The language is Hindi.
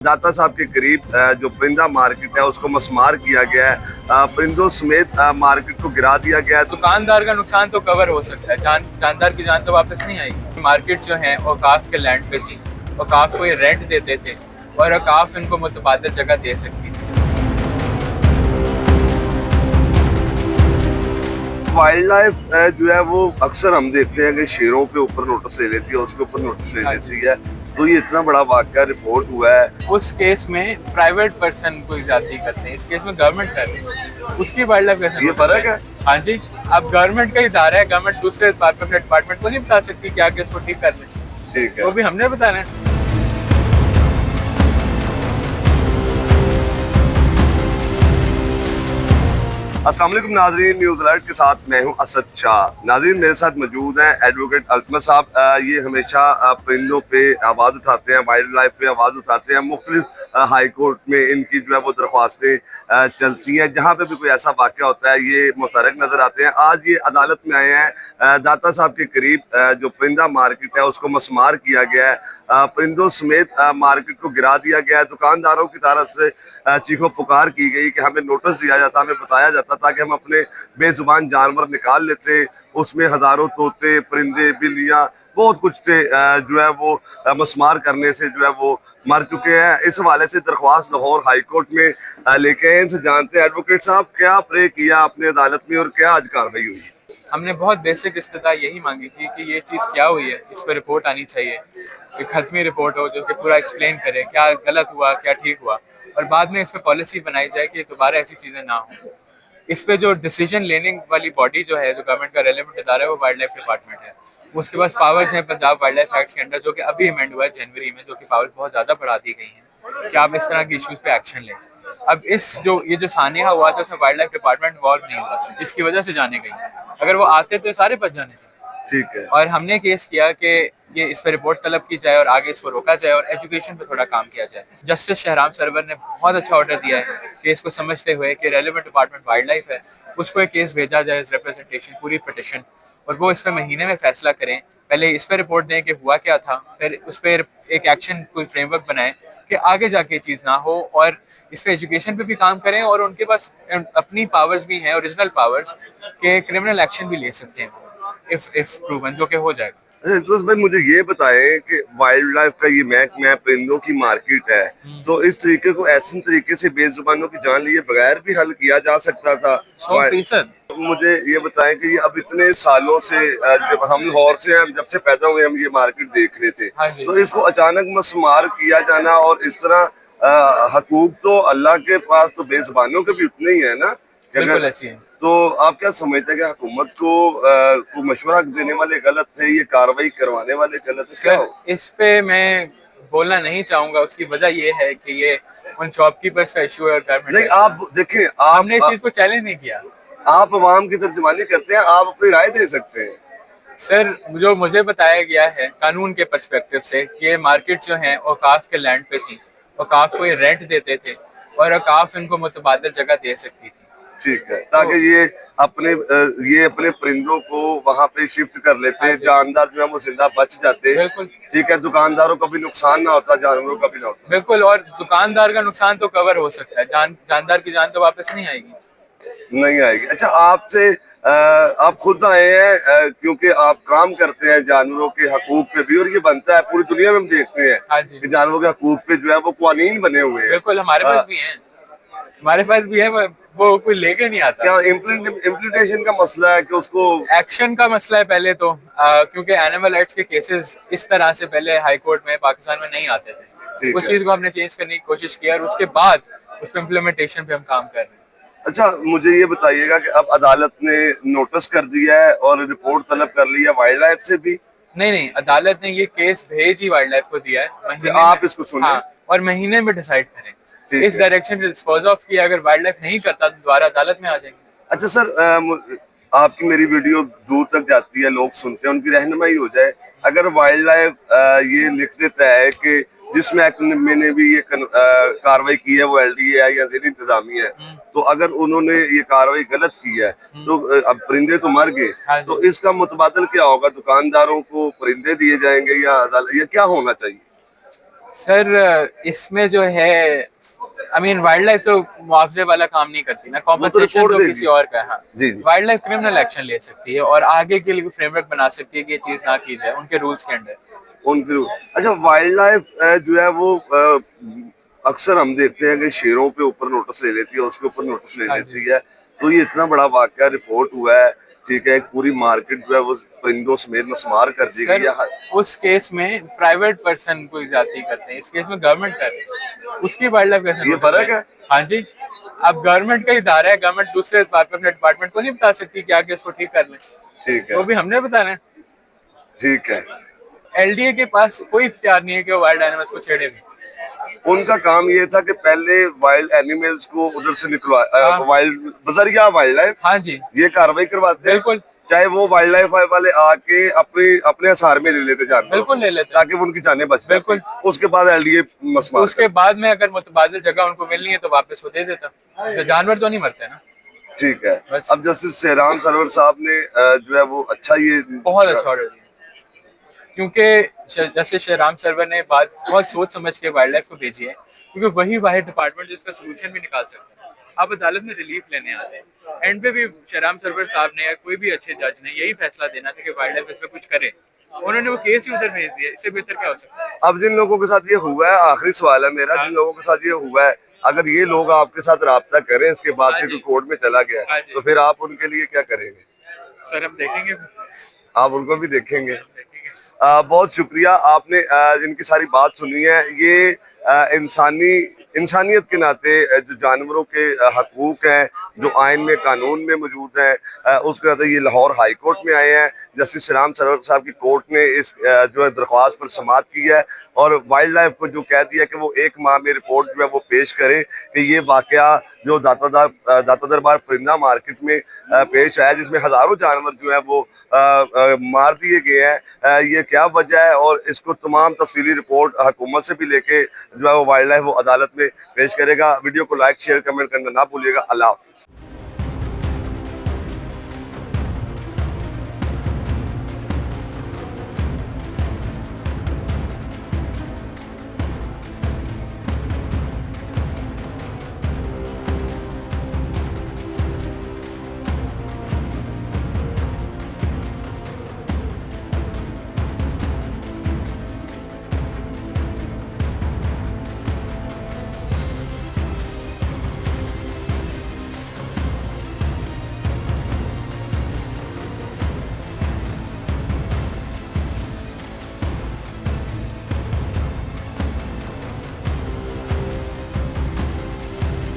दाता साहब के करीब जो परिंदा मार्केट है उसको मस्मार किया गया है। परिंदों समेत मार्केट को गिरा दिया गया है। दुकानदार का नुकसान तो कवर हो सकता है, जानदार की जान तो वापस नहीं आएगी। मार्केट जो है औकाफ के लैंड पे थी, औकाफ को ये रेंट देते थे और औकाफ इनको मुतबादिल जगह दे सकती थी। वाइल्ड लाइफ जो है वो अक्सर हम देखते हैं कि शेरों पे ऊपर नोटिस ले लेती है, उसके ऊपर नोटिस ले लेती है। तो ये इतना बड़ा वाकया रिपोर्ट हुआ है। उस केस में प्राइवेट पर्सन कोई ज्यादती करते हैं, इस केस में गवर्नमेंट कर रही है, उसकी वाइल्ड लाइफ कैसे? ये फर्क है। हाँ जी, अब गवर्नमेंट का इदारा है, गवर्नमेंट दूसरे डिपार्टमेंट को नहीं बता सकती क्या केस को ठीक कर ले। ठीक है, वो भी हमने बताना है। अस्सलाम वालेकुम नाज़रीन, न्यूज़ अलर्ट के साथ मैं हूं असद शाह। नाज़रीन मेरे साथ मौजूद हैं एडवोकेट अल्तमत साहब। ये हमेशा परिंदों पे आवाज़ उठाते हैं, वाइल्ड लाइफ पे आवाज़ उठाते हैं। मुख्तलिफ हाई कोर्ट में इनकी जो है वो दरख्वास्तें चलती हैं। जहाँ पे भी कोई ऐसा वाक़या होता है ये मुतहरक नज़र आते हैं। आज ये अदालत में आए हैं। दाता साहब के करीब जो परिंदा मार्केट है उसको मस्मार किया गया है। परिंदों समेत मार्केट को गिरा दिया गया है। दुकानदारों की तरफ से चीखों पुकार की गई कि हमें नोटिस दिया जाता, हमें बताया जाता ताकि हम अपने बेजुबान जानवर निकाल लेते। उसमें हजारों तोते, परिंदे, बिल्लियां बहुत कुछ थे जो है वो मस्मार करने से जो है वो मर चुके हैं। इस हवाले से दरख्वास्त लाहौर हाई कोर्ट में लेके आए। इनसे जानते हैं एडवोकेट साहब क्या प्रे किया आपने अदालत में और क्या आज कार्रवाई हुई? हमने बहुत बेसिक इस्तदा यही मांगी थी कि ये चीज़ क्या हुई है, इस पर रिपोर्ट आनी चाहिए, एक हतमी रिपोर्ट हो जो कि पूरा एक्सप्लेन करे क्या गलत हुआ क्या ठीक हुआ, और बाद में इस पर पॉलिसी बनाई जाए कि दोबारा ऐसी चीज़ें ना हो। इस पे जो डिसीजन लेने वाली बॉडी जो है, जो गवर्नमेंट का रेलेवेंट इदारा है, वो वाइल्ड लाइफ डिपार्टमेंट है। उसके पास पावर्स हैं पंजाब वाइल्ड लाइफ एक्ट के अंडर, जो कि अभी अमेंड हुआ है जनवरी में, जो कि पावर्स बहुत ज़्यादा बढ़ा दी गई हैं कि आप इस तरह के इश्यूज पे एक्शन लें। अब ये जो सानिया हुआ था उसमें वाइल्ड लाइफ डिपार्टमेंट इन्वॉल्व नहीं हुआ था, जिसकी वजह से जाने गई। अगर वो आते तो सारे बच जाने थे। ठीक है, और हमने केस किया कि ये इस पर रिपोर्ट तलब की जाए और आगे इसको रोका जाए और एजुकेशन पे थोड़ा काम किया जाए। जस्टिस शहराम सरवर ने बहुत अच्छा ऑर्डर दिया है केस को समझते हुए कि रेलेवेंट डिपार्टमेंट वाइल्ड लाइफ है, उसको एक केस भेजा जाए, रिप्रेजेंटेशन पूरी पिटिशन, और वो इस पर महीने में फैसला करें। पहले इस पर रिपोर्ट दें कि हुआ क्या था, फिर उस पर एक एक्शन कोई फ्रेमवर्क बनाए कि आगे जाके चीज़ ना हो, और इस पर एजुकेशन पे भी काम करें। और उनके पास अपनी पावर्स भी हैं, ओरिजिनल पावर्स के क्रिमिनल एक्शन भी ले सकते हैं इफ प्रूवन, जो कि हो जाएगा। तो भाई मुझे ये बताएं कि वाइल्ड लाइफ का ये महकमा है, परिंदों की मार्केट है, तो इस तरीके को ऐसे तरीके से बेजुबानों की जान लिए बगैर भी हल किया जा सकता था 100%। तो मुझे ये बताएं कि ये अब इतने सालों से जब हम लाहौर से हम जब से पैदा हुए हम ये मार्केट देख रहे थे। हाँ जी। तो इसको अचानक मस्मार किया जाना और इस तरह हकूक तो अल्लाह के पास, तो बेजुबानों के भी उतने ही है ना। बिल्कुल ऐसी है। तो आप क्या समझते हैं कि हुकूमत को मशवरा देने वाले गलत थे, ये कार्रवाई करवाने वाले गलत थे? क्या हो? इस पे मैं बोलना नहीं चाहूंगा। उसकी वजह ये है कि ये उन शॉपकीपर्स का इशू है और गवर्नमेंट। नहीं, आप देखिए, हमने इस चीज को चैलेंज नहीं किया। आप अवाम की तर्जुमानी करते हैं, आप अपनी राय दे सकते हैं। सर, जो मुझे बताया गया है कानून के पर्सपेक्टिव से कि ये मार्केट जो है औकाफ के लैंड पे थी, औकाफ को ये रेंट देते थे और औकाफ इनको मुतबादिल जगह दे सकती थी। ठीक है, ताकि ये अपने परिंदों को वहाँ पे शिफ्ट कर लेते, जानदार जो है वो जिंदा बच जाते। बिल्कुल ठीक है, दुकानदारों का भी नुकसान ना होता, जानवरों का भी ना होता। बिल्कुल, और दुकानदार का नुकसान तो कवर हो सकता है, जानदार की जान तो वापस नहीं आएगी। नहीं आएगी। अच्छा, आपसे आप खुद आए हैं क्योंकि आप काम करते हैं जानवरों के हकूक पे भी, और ये बनता है पूरी दुनिया में हम देखते हैं। हाँ जी। कि जानवरों के हकूक पे जो है वो कानून बने हुए हैं। बिल्कुल, हमारे पास भी हैं, हमारे पास भी है, वो कोई लेके नहीं आता। क्या इम्प्लीमेंटेशन का मसला है कि उसको एक्शन का मसला है पहले तो, क्योंकि एनिमल राइट्स के केसेस इस तरह से पहले हाई कोर्ट में पाकिस्तान में नहीं आते थे। उस चीज को हमने चेंज करने की कोशिश की और उसके बाद उस पर इम्प्लीमेंटेशन पे हम काम कर रहे हैं। अच्छा, मुझे ये बताइएगा कि अब अदालत ने नोटिस कर दिया है और रिपोर्ट तलब कर ली है वाइल्ड लाइफ से भी? नहीं, अदालत ने ये केस भेज ही वाइल्ड लाइफ को दिया है, महीने आप इसको सुने। हाँ, और महीने में डिसाइड करें इस डायरेक्शन में डिस्पोज ऑफ किया। अगर वाइल्ड लाइफ नहीं करता तो दोबारा अदालत में आ जाएंगे। अच्छा सर, आपकी मेरी वीडियो दूर तक जाती है, लोग सुनते हैं, उनकी रहनुमाई हो जाए। अगर वाइल्ड लाइफ ये लिख देता है कि जिस महकमे मैंने भी ये कार्रवाई की है वो LDA है या ज़ेल इंतजामी है, तो अगर उन्होंने ये कार्रवाई गलत की है तो अब परिंदे तो मर गए। हाँ, तो इसका मुतबादल क्या होगा? दुकानदारों को परिंदे दिए जाएंगे या क्या होना चाहिए? सर इसमें जो है आई मीन वाइल्ड लाइफ तो मुआवजे वाला काम नहीं करती ना, कॉम्पनसेशन रिपोर्ट तो देगी। किसी और का है। हाँ, जी जी। वाइल्ड लाइफ क्रिमिनल एक्शन ले सकती है और आगे के लिए फ्रेमवर्क बना सकती है कि ये चीज ना की जाए उनके रूल्स के अंडर। उनकी अच्छा, वाइल्ड लाइफ जो है वो अक्सर हम देखते हैं कि शेरों पे ऊपर नोटिस ले लेती है, उसके ऊपर नोटिस ले हाँ लेती जी। है। तो ये इतना बड़ा वाकया रिपोर्ट हुआ है, ठीक है, एक पूरी मार्केट जो है वो परिंदों समेत मस्मार कर दी गई सर है। उस केस में प्राइवेट पर्सन कोई जाती करते हैं, इस केस में गवर्नमेंट कर रही है, उसकी वाइल्ड लाइफ कैसे ये नोटिस फर्क लें? है। हाँ जी। अब गवर्नमेंट का इदारा है, गवर्नमेंट दूसरे अपने डिपार्टमेंट को नहीं बता सकती कि आगे इसको ठीक कर लें, ठीक वो है। भी हमने बताना है। ठीक है। एलडीए के पास कोई इख्तियार नहीं है कि वो वाइल्ड एनिमल्स को छेड़े भी। उनका काम ये था कि पहले वाइल्ड एनिमल्स को उधर से निकलवा, हाँ वाइल्ड बजरिया वाइल्ड लाइफ हाँ जी ये कार्रवाई करवाते हैं। बिल्कुल चाहे वो वाइल्ड लाइफ वाले आके अपने अपने हिसार में ले लेते जानवरों बिल्कुल को, ले लेते हैं। ताकि वो उनकी जानें बच जाए। बिल्कुल। उसके बाद एलडीए मस्मार उसके बाद में अगर मुतबादिल जगह उनको मिलनी है तो वापस वो दे देता, तो जानवर तो नहीं मरते ना। ठीक है। बस अब जस्टिस शेहरान सरवर साहब ने जो है वो अच्छा ये बहुत अच्छा ऑर्डर दिया, क्योंकि जैसे श्रीराम सर्वर ने बात बहुत सोच समझ के वाइल्ड लाइफ को भेजी है, क्योंकि वही वाहिद डिपार्टमेंट जिसका सोल्यूशन भी निकाल सकता है। आप अदालत में रिलीफ लेने आते हैं, एंड पे भी श्रीराम सर्वर साहब ने या कोई भी अच्छे जज ने यही फैसला देना था कि वाइल्ड लाइफ इसमें कुछ करे, उन्होंने वो केस ही उधर भेज दिया। इससे बेहतर क्या हो सकता है? अब जिन लोगों के साथ ये हुआ है, आखिरी सवाल है मेरा, हाँ। जिन लोगों के साथ ये हुआ है, अगर ये लोग आपके साथ राब्ता करें इसके बाद हाँ से जी। कोई कोर्ट में चला गया हाँ है, जी। तो फिर आप उनके लिए क्या करेंगे? सर हम देखेंगे। आप उनको भी देखेंगे। देखेंगे। बहुत शुक्रिया, आपने इनकी सारी बात सुनी है। ये इंसानियत के नाते जो जानवरों के हकूक हैं, जो आइन में कानून में मौजूद हैं, उसके नाते ये लाहौर हाई कोर्ट में आए हैं। जस्टिस श्रीराम सरवर साहब की कोर्ट ने इस जो है दरख्वास्त पर समाअत की है और वाइल्ड लाइफ को जो कह दिया कि वो 1 माह में रिपोर्ट जो है वो पेश करे कि ये वाकया जो दाता दरबार परिंदा मार्केट में पेश आया, जिसमें हजारों जानवर जो है वो मार दिए गए हैं, ये क्या वजह है, और इसको तमाम तफसीली रिपोर्ट हुकूमत से भी लेके जो है वो वाइल्ड लाइफ वो अदालत में पेश करेगा। वीडियो को लाइक शेयर कमेंट करना ना भूलिएगा। अल्लाह हाफिज।